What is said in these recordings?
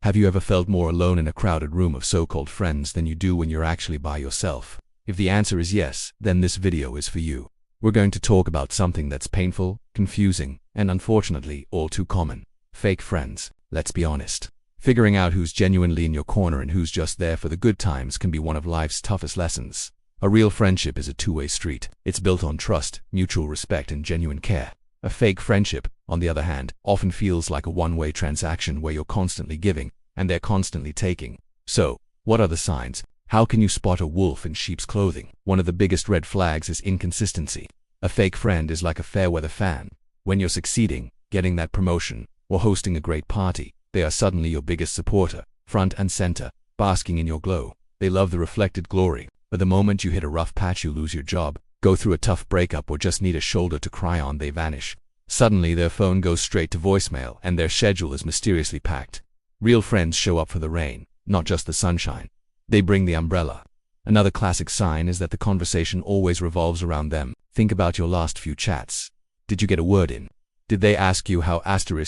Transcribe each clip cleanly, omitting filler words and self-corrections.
Have you ever felt more alone in a crowded room of so-called friends than you do when you're actually by yourself? If the answer is yes, then this video is for you. We're going to talk about something that's painful, confusing, and unfortunately all too common. Fake friends. Let's be honest. Figuring out who's genuinely in your corner and who's just there for the good times can be one of life's toughest lessons. A real friendship is a two-way street. It's built on trust, mutual respect, and genuine care. A fake friendship, on the other hand, often feels like a one-way transaction where you're constantly giving and they're constantly taking. So, what are the signs? How can you spot a wolf in sheep's clothing? One of the biggest red flags is inconsistency. A fake friend is like a fair-weather fan. When you're succeeding, getting that promotion, or hosting a great party, they are suddenly your biggest supporter, front and center, basking in your glow. They love the reflected glory, but the moment you hit a rough patch, you lose your job, go through a tough breakup, or just need a shoulder to cry on, they vanish. Suddenly their phone goes straight to voicemail and their schedule is mysteriously packed. Real friends show up for the rain, not just the sunshine. They bring the umbrella. Another classic sign is that the conversation always revolves around them. Think about your last few chats. Did you get a word in? Did they ask you how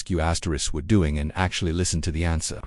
you were doing and actually listen to the answer?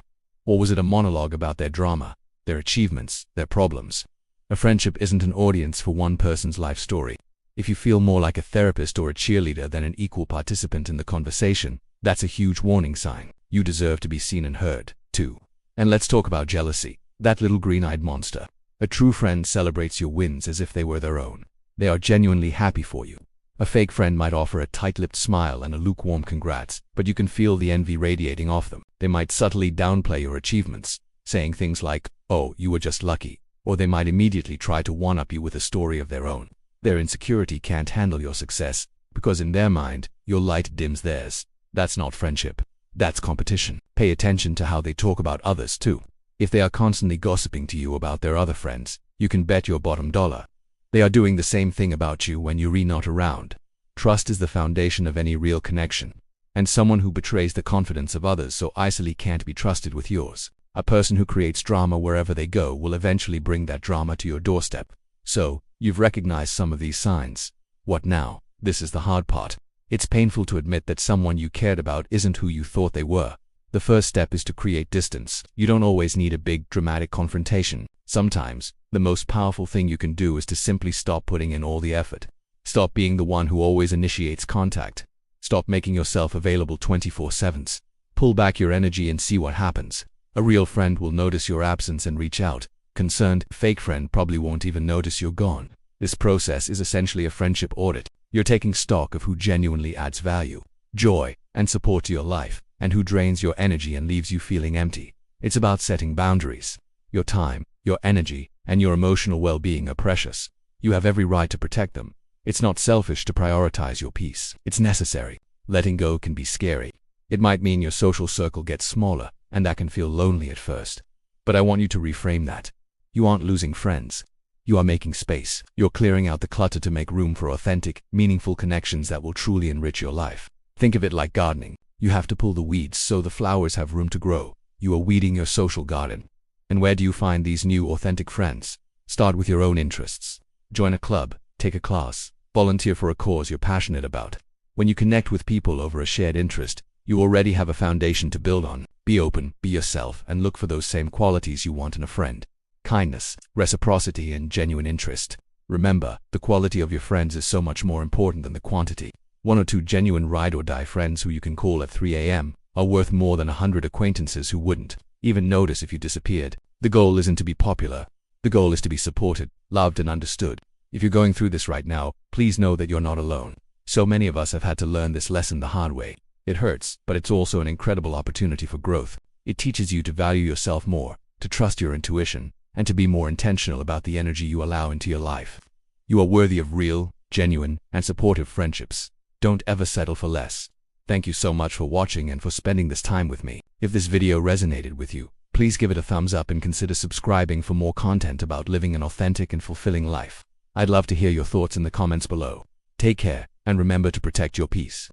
Or was it a monologue about their drama, their achievements, their problems? A friendship isn't an audience for one person's life story. If you feel more like a therapist or a cheerleader than an equal participant in the conversation, that's a huge warning sign. You deserve to be seen and heard, too. And let's talk about jealousy, that little green-eyed monster. A true friend celebrates your wins as if they were their own. They are genuinely happy for you. A fake friend might offer a tight-lipped smile and a lukewarm congrats, but you can feel the envy radiating off them. They might subtly downplay your achievements, saying things like, "Oh, you were just lucky," or they might immediately try to one-up you with a story of their own. Their insecurity can't handle your success, because in their mind, your light dims theirs. That's not friendship. That's competition. Pay attention to how they talk about others, too. If they are constantly gossiping to you about their other friends, you can bet your bottom dollar they are doing the same thing about you when you're not around. Trust is the foundation of any real connection, and someone who betrays the confidence of others so easily can't be trusted with yours. A person who creates drama wherever they go will eventually bring that drama to your doorstep. So, you've recognized some of these signs. What now? This is the hard part. It's painful to admit that someone you cared about isn't who you thought they were. The first step is to create distance. You don't always need a big, dramatic confrontation. Sometimes, the most powerful thing you can do is to simply stop putting in all the effort. Stop being the one who always initiates contact. Stop making yourself available 24/7. Pull back your energy and see what happens. A real friend will notice your absence and reach out. Concerned, fake friend probably won't even notice you're gone. This process is essentially a friendship audit. You're taking stock of who genuinely adds value, joy, and support to your life, and who drains your energy and leaves you feeling empty. It's about setting boundaries. Your time, your energy, and your emotional well-being are precious. You have every right to protect them. It's not selfish to prioritize your peace. It's necessary. Letting go can be scary. It might mean your social circle gets smaller, and that can feel lonely at first. But I want you to reframe that. You aren't losing friends. You are making space. You're clearing out the clutter to make room for authentic, meaningful connections that will truly enrich your life. Think of it like gardening. You have to pull the weeds so the flowers have room to grow. You are weeding your social garden. And where do you find these new, authentic friends? Start with your own interests. Join a club, take a class, volunteer for a cause you're passionate about. When you connect with people over a shared interest, you already have a foundation to build on. Be open, be yourself, and look for those same qualities you want in a friend. Kindness, reciprocity, and genuine interest. Remember, the quality of your friends is so much more important than the quantity. 1 or 2 genuine ride-or-die friends who you can call at 3 a.m. are worth more than 100 acquaintances who wouldn't even notice if you disappeared. The goal isn't to be popular. The goal is to be supported, loved, and understood. If you're going through this right now, please know that you're not alone. So many of us have had to learn this lesson the hard way. It hurts, but it's also an incredible opportunity for growth. It teaches you to value yourself more, to trust your intuition, and to be more intentional about the energy you allow into your life. You are worthy of real, genuine, and supportive friendships. Don't ever settle for less. Thank you so much for watching and for spending this time with me. If this video resonated with you, please give it a thumbs up and consider subscribing for more content about living an authentic and fulfilling life. I'd love to hear your thoughts in the comments below. Take care, and remember to protect your peace.